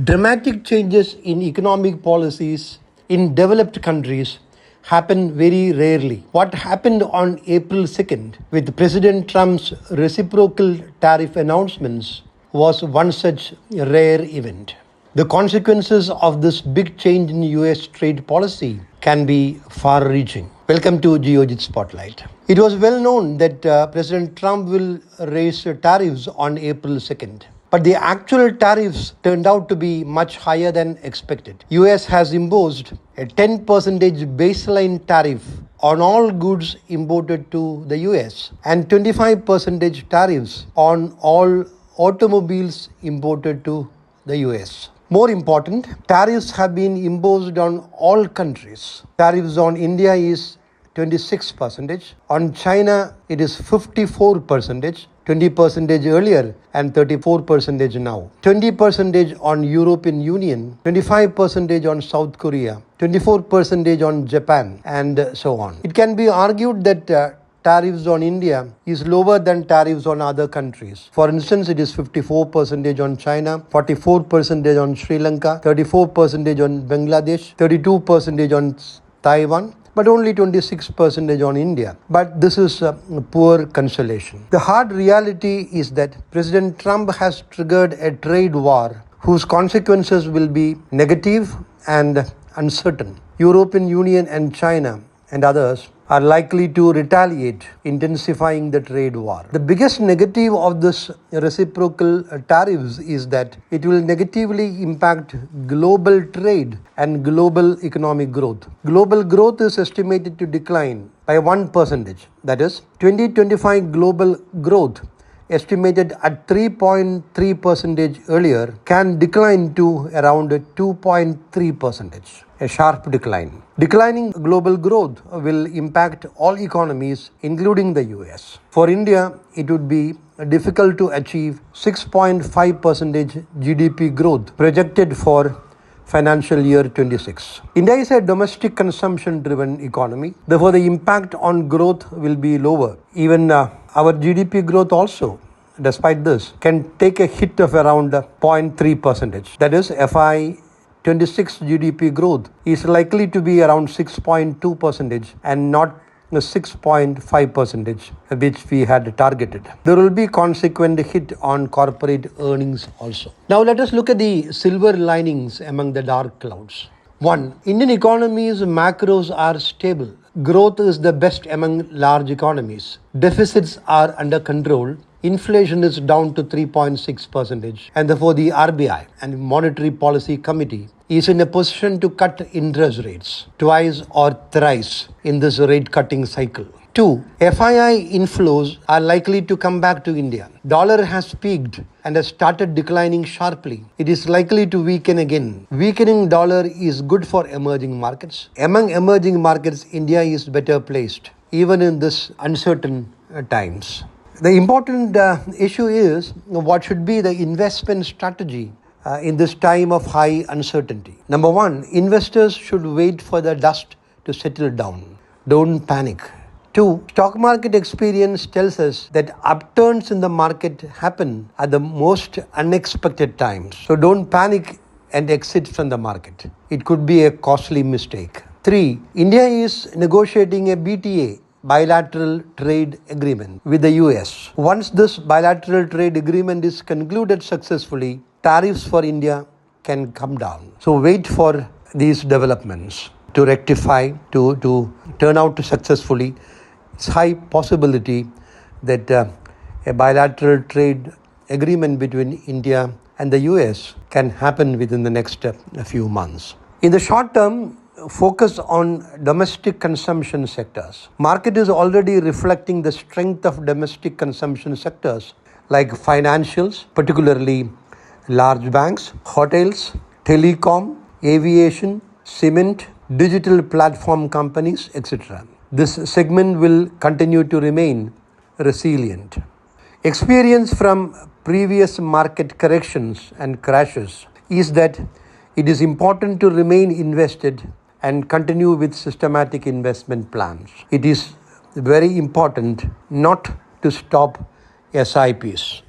Dramatic changes in economic policies in developed countries happen very rarely. What happened on April 2nd with President Trump's reciprocal tariff announcements was one such rare event. The consequences of this big change in US trade policy can be far-reaching. Welcome to Geojit Spotlight. It was well known that President Trump will raise tariffs on April 2nd. But the actual tariffs turned out to be much higher than expected. US has imposed a 10% baseline tariff on all goods imported to the US and 25% tariffs on all automobiles imported to the US. More important, tariffs have been imposed on all countries. Tariffs on India is 26%. On China, it is 54%. 20% earlier and 34% now. 20% on European Union, 25% on South Korea, 24% on Japan, and so on. It can be argued that tariffs on India is lower than tariffs on other countries. For instance, it is 54% on China, 44% on Sri Lanka, 34% on Bangladesh, 32% on Taiwan, but only 26% on India. But this is poor consolation. The hard reality is that President Trump has triggered a trade war whose consequences will be negative and uncertain. European Union and China and others are likely to retaliate, intensifying the trade war. The biggest negative of this reciprocal tariffs is that it will negatively impact global trade and global economic growth. Global growth is estimated to decline by 1%. That is, 2025 global growth, estimated at 3.3% earlier, can decline to around 2.3%. A sharp decline. Declining global growth will impact all economies, including the US. For India, it would be difficult to achieve 6.5% GDP growth projected for financial year 26. India is a domestic consumption-driven economy. Therefore, the impact on growth will be lower. Even our GDP growth also, despite this, can take a hit of around 0.3%. That is, FY 26 GDP growth is likely to be around 6.2% and not the 6.5% which we had targeted. There will be consequent hit on corporate earnings also. Now let us look at the silver linings among the dark clouds. 1. Indian economy's macros are stable. Growth is the best among large economies. Deficits are under control. Inflation is down to 3.6%, and therefore the RBI and Monetary Policy Committee is in a position to cut interest rates twice or thrice in this rate cutting cycle. 2. FII inflows are likely to come back to India. Dollar has peaked and has started declining sharply. It is likely to weaken again. Weakening dollar is good for emerging markets. Among emerging markets, India is better placed, even in this uncertain times. The important issue is what should be the investment strategy in this time of high uncertainty. Number 1, investors should wait for the dust to settle down. Don't panic. 2, stock market experience tells us that upturns in the market happen at the most unexpected times. So don't panic and exit from the market. It could be a costly mistake. 3, India is negotiating a BTA, bilateral trade agreement, with the US. Once this bilateral trade agreement is concluded successfully, tariffs for India can come down. So wait for these developments to rectify, to turn out to successfully. It's high possibility that a bilateral trade agreement between India and the US can happen within the next few months. In the short term, focus on domestic consumption sectors. Market is already reflecting the strength of domestic consumption sectors like financials, particularly large banks, hotels, telecom, aviation, cement, digital platform companies, etc. This segment will continue to remain resilient. Experience from previous market corrections and crashes is that it is important to remain invested and continue with systematic investment plans. It is very important not to stop SIPs.